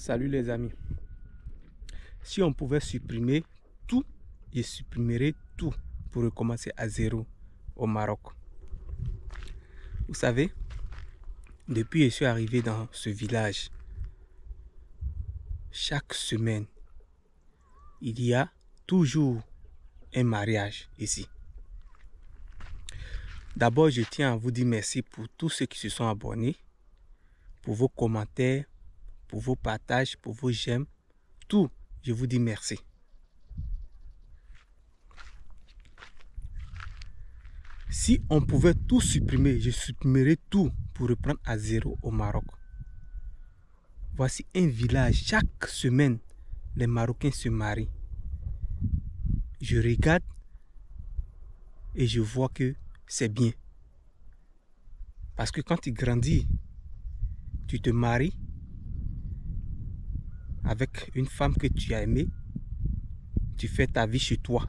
Salut les amis. Si on pouvait supprimer tout, je supprimerais tout pour recommencer à zéro au Maroc. Vous savez, depuis que je suis arrivé dans ce village, chaque semaine, il y a toujours un mariage ici. D'abord, je tiens à vous dire merci pour tous ceux qui se sont abonnés, pour vos commentaires, pour vos partages, pour vos j'aime. Tout, je vous dis merci. Si on pouvait tout supprimer, je supprimerais tout pour reprendre à zéro au Maroc. Voici un village, chaque semaine, les Marocains se marient. Je regarde et je vois que c'est bien. Parce que quand tu grandis, tu te maries avec une femme que tu as aimée, tu fais ta vie chez toi.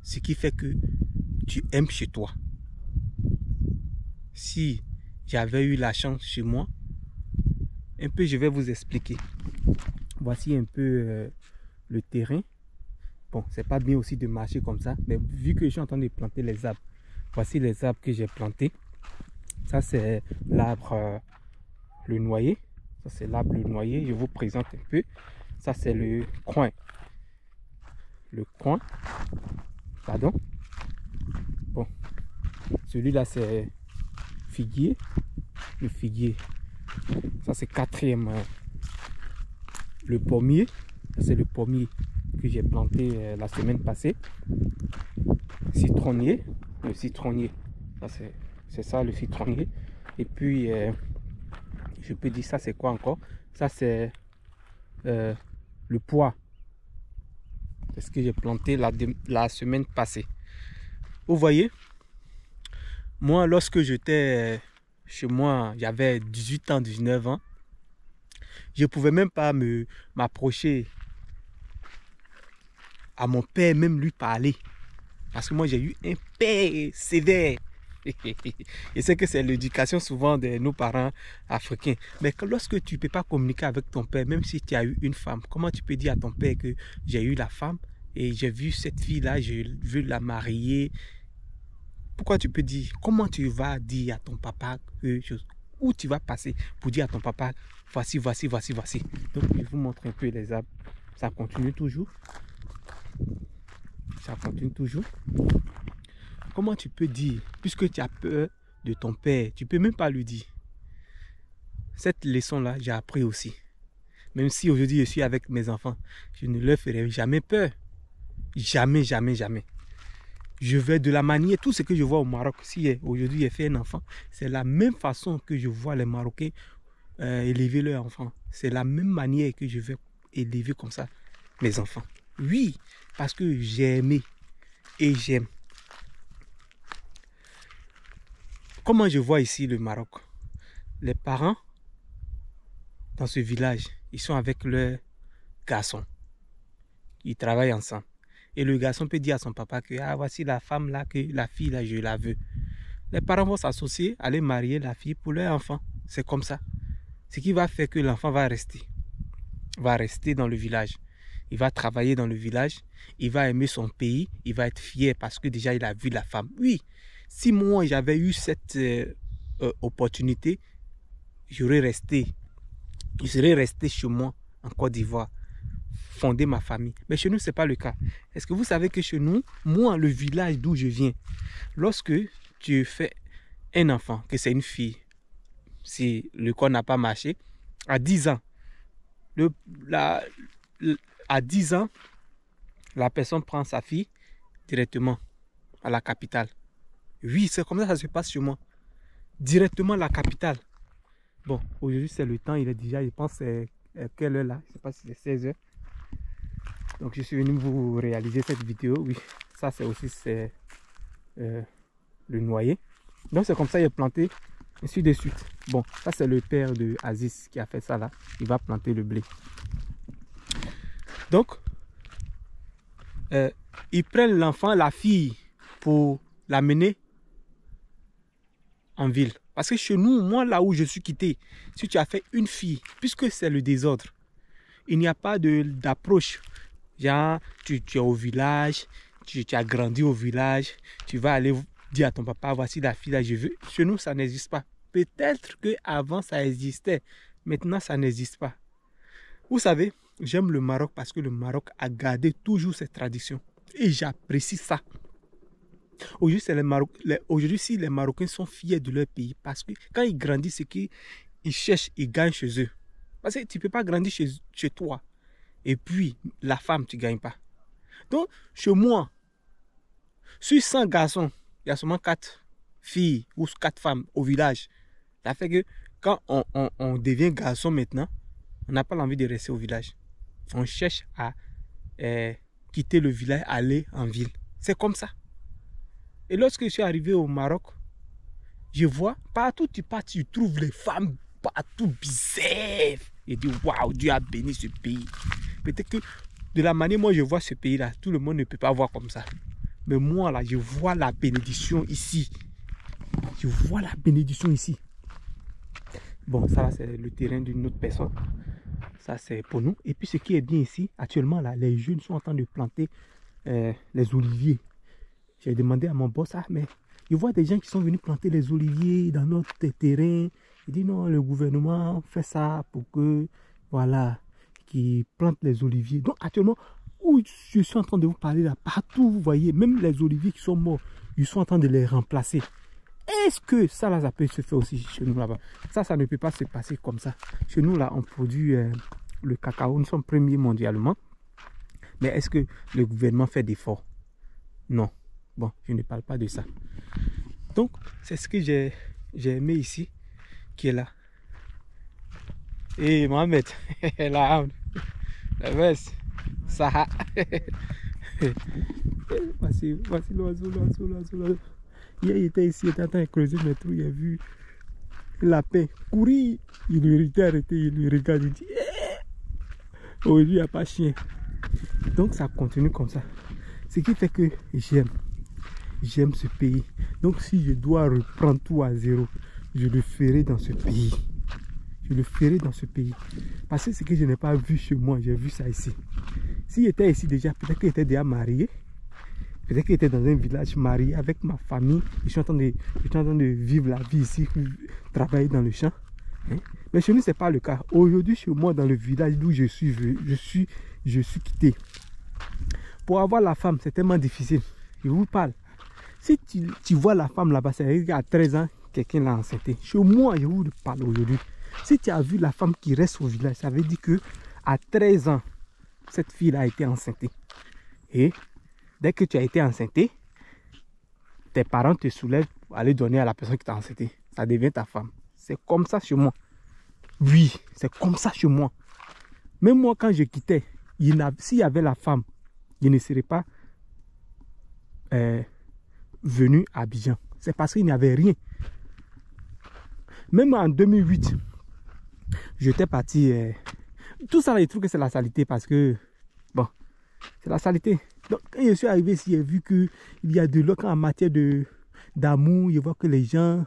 Ce qui fait que tu aimes chez toi. Si j'avais eu la chance chez moi, un peu je vais vous expliquer. Voici un peu le terrain. Bon, c'est pas bien aussi de marcher comme ça, mais vu que je suis en train de planter les arbres, voici les arbres que j'ai plantés. Ça c'est l'arbre le noyer. Ça c'est l'arbre le noyer. Je vous présente un peu. Ça c'est le coin. Le coin. Pardon. Bon. Celui-là c'est figuier. Le figuier. Ça c'est quatrième. Le pommier. Ça c'est le pommier que j'ai planté la semaine passée. Citronnier. Le citronnier. Ça c'est ça le citronnier. Et puis je peux dire ça c'est quoi encore? Ça c'est le pois. C'est ce que j'ai planté la semaine passée. Vous voyez, moi lorsque j'étais chez moi, j'avais 18 ans, 19 ans. Je ne pouvais même pas m'approcher à mon père, même lui parler. Parce que moi j'ai eu un père sévère. Je sais que c'est l'éducation souvent de nos parents africains. Mais lorsque tu ne peux pas communiquer avec ton père, même si tu as eu une femme, comment tu peux dire à ton père que j'ai eu la femme et j'ai vu cette fille-là, je veux la marier? Pourquoi tu peux dire? Comment tu vas dire à ton papa que où tu vas passer pour dire à ton papa, voici, voici, voici, voici. Donc je vous montre un peu les arbres. Ça continue toujours. Ça continue toujours. Comment tu peux dire, puisque tu as peur de ton père, tu ne peux même pas lui dire. Cette leçon-là, j'ai appris aussi. Même si aujourd'hui je suis avec mes enfants, je ne leur ferai jamais peur. Jamais, jamais, jamais. Je vais de la manière, tout ce que je vois au Maroc, si aujourd'hui j'ai fait un enfant, c'est la même façon que je vois les Marocains élever leurs enfants. C'est la même manière que je vais élever comme ça mes enfants. Oui, parce que j'ai aimé et j'aime. Comment je vois ici le Maroc? Les parents dans ce village, ils sont avec leurs garçons. Ils travaillent ensemble. Et le garçon peut dire à son papa que ah, voici la femme là, que la fille là, je la veux. Les parents vont s'associer, aller marier la fille pour leur enfant. C'est comme ça. Ce qui va faire que l'enfant va rester dans le village. Il va travailler dans le village, il va aimer son pays, il va être fier parce que déjà il a vu la femme. Oui, si moi j'avais eu cette opportunité, je serais resté chez moi en Côte d'Ivoire, fonder ma famille. Mais chez nous, ce n'est pas le cas. Est-ce que vous savez que chez nous, moi, le village d'où je viens, lorsque tu fais un enfant, que c'est une fille, si le corps n'a pas marché, à 10 ans, à 10 ans, la personne prend sa fille directement à la capitale. Oui, c'est comme ça que ça se passe chez moi. Directement à la capitale. Bon, aujourd'hui c'est le temps, il est déjà, je pense, quelle heure là? Je ne sais pas si c'est 16 heures. Donc je suis venu vous réaliser cette vidéo. Oui, ça c'est aussi le noyer. Donc c'est comme ça, il est planté, ainsi de suite. Bon, ça c'est le père de Aziz qui a fait ça là. Il va planter le blé. Donc, ils prennent l'enfant, la fille, pour l'amener en ville. Parce que chez nous, moi là où je suis quitté, si tu as fait une fille, puisque c'est le désordre, il n'y a pas d'approche. Genre, tu es au village, tu as grandi au village, tu vas aller dire à ton papa, voici la fille là, je veux. Chez nous, ça n'existe pas. Peut-être qu'avant, ça existait. Maintenant, ça n'existe pas. Vous savez, j'aime le Maroc parce que le Maroc a gardé toujours ses traditions. Et j'apprécie ça. Aujourd'hui, si les Marocains sont fiers de leur pays, parce que quand ils grandissent, c'est qu'ils cherchent, ils gagnent chez eux. Parce que tu ne peux pas grandir chez toi. Et puis, la femme, tu ne gagnes pas. Donc, chez moi, sur 100 garçons, il y a seulement 4 filles ou 4 femmes au village. Ça fait que quand on devient garçon maintenant, on n'a pas envie de rester au village. On cherche à quitter le village, aller en ville. C'est comme ça. Et lorsque je suis arrivé au Maroc, je vois, partout tu pars, tu trouves les femmes partout bizarres. Et dis, waouh, Dieu a béni ce pays. Peut-être que de la manière moi je vois ce pays-là, tout le monde ne peut pas voir comme ça. Mais moi là, je vois la bénédiction ici. Je vois la bénédiction ici. Bon, ça c'est le terrain d'une autre personne. Ça c'est pour nous. Et puis ce qui est bien ici, actuellement là, les jeunes sont en train de planter les oliviers. J'ai demandé à mon boss, mais je vois des gens qui sont venus planter les oliviers dans notre terrain. Il dit non, le gouvernement fait ça pour que, voilà, qu'ils plantent les oliviers. Donc actuellement, où je suis en train de vous parler là, partout, vous voyez, même les oliviers qui sont morts, ils sont en train de les remplacer. Est-ce que ça là, ça peut se faire aussi chez nous là-bas? Ça ne peut pas se passer comme ça. Chez nous là, on produit le cacao, nous sommes premiers mondialement. Mais est-ce que le gouvernement fait d'efforts? Non. Bon, je ne parle pas de ça. Donc, c'est ce que j'ai aimé ici, qui est là. Et Mohamed, la veste, ça. Voici l'oiseau. Hier, il était ici, il était en train de creuser mes trous, il a vu un lapin courir. Il lui était arrêté, il lui regarde, il dit aujourd'hui, il n'y a pas de chien. Donc, ça continue comme ça. Ce qui fait que j'aime ce pays. Donc si je dois reprendre tout à zéro, je le ferai dans ce pays. Je le ferai dans ce pays. Parce que ce que je n'ai pas vu chez moi, j'ai vu ça ici. S'il était ici déjà, peut-être qu'il était déjà marié. Peut-être qu'il était dans un village marié avec ma famille. Je suis en train de vivre la vie ici, travailler dans le champ. Mais chez nous, ce n'est pas le cas. Aujourd'hui, chez moi, dans le village d'où je suis quitté. Pour avoir la femme, c'est tellement difficile. Je vous parle. Si tu vois la femme là-bas, c'est qu'à 13 ans, quelqu'un l'a enceinte. Chez moi, je vous parle aujourd'hui. Si tu as vu la femme qui reste au village, ça veut dire que à 13 ans, cette fille a été enceinte. Et dès que tu as été enceinte, tes parents te soulèvent pour aller donner à la personne qui t'a enceinte. Ça devient ta femme. C'est comme ça chez moi. Oui, c'est comme ça chez moi. Même moi, quand je quittais, s'il y avait la femme, je ne serais pas venu à Abidjan. C'est parce qu'il n'y avait rien. Même en 2008, j'étais parti. Tout ça, je trouve que c'est la saleté parce que, bon, c'est la saleté. Donc, quand je suis arrivé ici, j'ai vu qu'il y a de l'eau en matière d'amour. Je vois que les gens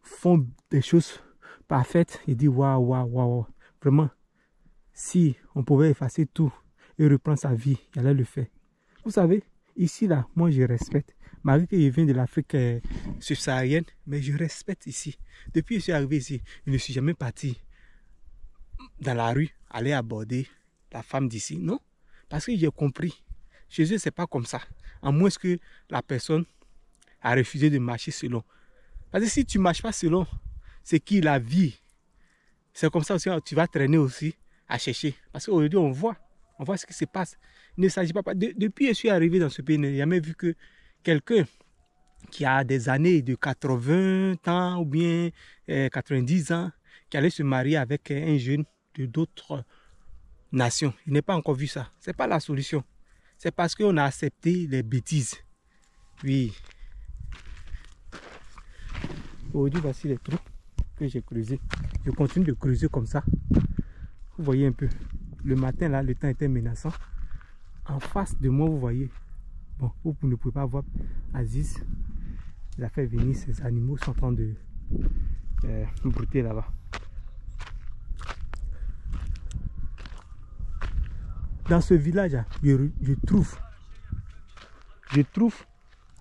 font des choses parfaites. Je dis, waouh. Vraiment, si on pouvait effacer tout et reprendre sa vie, il allait le faire. Vous savez, ici, là, moi, je respecte. Malgré que je viens de l'Afrique subsaharienne, mais je respecte ici. Depuis que je suis arrivé ici, je ne suis jamais parti dans la rue, aller aborder la femme d'ici. Non, parce que j'ai compris. Chez eux, ce n'est pas comme ça. À moins que la personne a refusé de marcher selon. Parce que si tu ne marches pas selon, c'est qui la vie. C'est comme ça aussi, tu vas traîner aussi à chercher. Parce qu'aujourd'hui, on voit ce qui se passe. Il ne s'agit pas. Depuis que je suis arrivé dans ce pays, je n'ai jamais vu que quelqu'un qui a des années de 80 ans ou bien 90 ans, qui allait se marier avec un jeune de d'autres nations. Il n'est pas encore vu ça. Ce n'est pas la solution. C'est parce qu'on a accepté les bêtises. Oui. Aujourd'hui, voici les trous que j'ai creusés. Je continue de creuser comme ça. Vous voyez un peu. Le matin, là, le temps était menaçant. En face de moi, vous voyez. Bon, vous ne pouvez pas voir Aziz. Il a fait venir ses animaux, sont en train de brouter là-bas. dans ce village, je trouve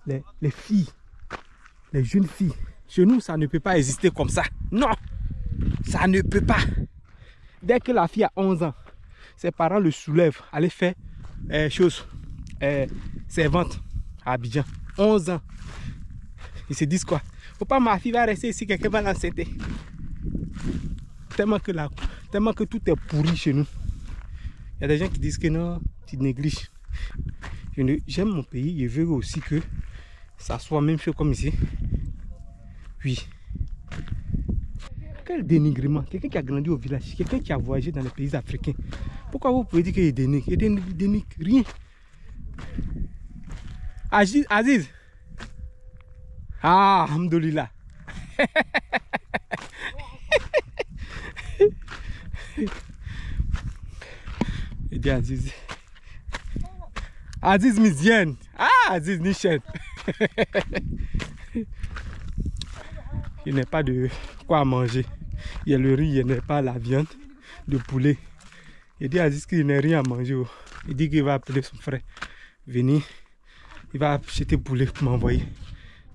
les filles, les jeunes filles. Chez nous, ça ne peut pas exister comme ça. Non, ça ne peut pas. Dès que la fille a 11 ans, ses parents le soulèvent, aller faire servante à Abidjan. 11 ans. Ils se disent quoi? Faut pas ma fille va rester ici, quelqu'un va l'enceinter. Tellement que tout est pourri chez nous. Il y a des gens qui disent que non, tu négliges. J'aime mon pays, je veux aussi que ça soit même chose comme ici. Oui. Quel dénigrement. Quelqu'un qui a grandi au village, quelqu'un qui a voyagé dans les pays africains. Pourquoi vous pouvez dire qu'il dénigre? Il dénigre rien. Aziz. Ah, alhamdoulilah. Il dit Aziz. Aziz Mizienne. Ah, Aziz Nichel. Il n'y a pas de quoi manger. Il y a le riz, il n'y a pas la viande de poulet. Il dit à Aziz qu'il n'a rien à manger. Il dit qu'il va appeler son frère. Venir. Il va acheter le poulet pour m'envoyer.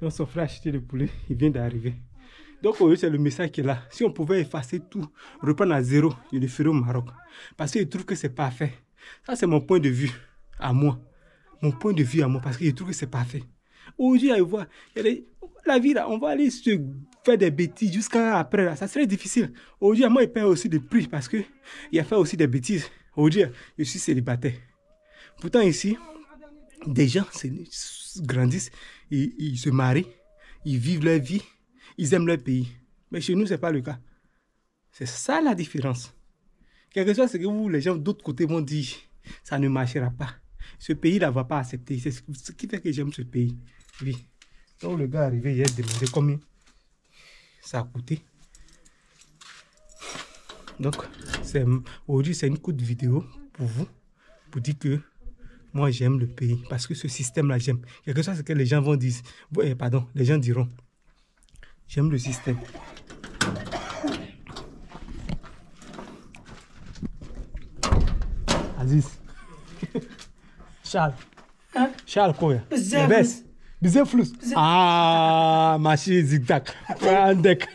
Donc son frère a acheté le poulet. Il vient d'arriver. Donc c'est le message qui est là. Si on pouvait effacer tout, reprendre à zéro, je le ferais au Maroc. Parce que je trouve que c'est parfait. Ça c'est mon point de vue à moi. Mon point de vue à moi. Parce que je trouve que c'est parfait. Aujourd'hui, la vie là, on va aller se faire des bêtises jusqu'à après là. Ça serait difficile. Aujourd'hui, moi, je paye aussi des prix parce que il a fait aussi des bêtises. Aujourd'hui, je suis célibataire. Pourtant ici, des gens grandissent, ils se marient, ils vivent leur vie, ils aiment leur pays. Mais chez nous, ce n'est pas le cas. C'est ça la différence. Quelque chose, c'est que vous, les gens d'autre côté vont dire, ça ne marchera pas. Ce pays-là ne va pas accepter. C'est ce qui fait que j'aime ce pays. Oui. Donc le gars est arrivé, il a demandé combien ça a coûté. Donc, aujourd'hui, c'est une courte vidéo pour vous, pour dire que moi, j'aime le pays. Parce que ce système-là, j'aime. Quelque chose, c'est que les gens vont dire, pardon, les gens diront, j'aime le système. Aziz. Charles. Hein? Charles quoi? Bes. Bizarre flous. Ah, machine zigzag. Deck.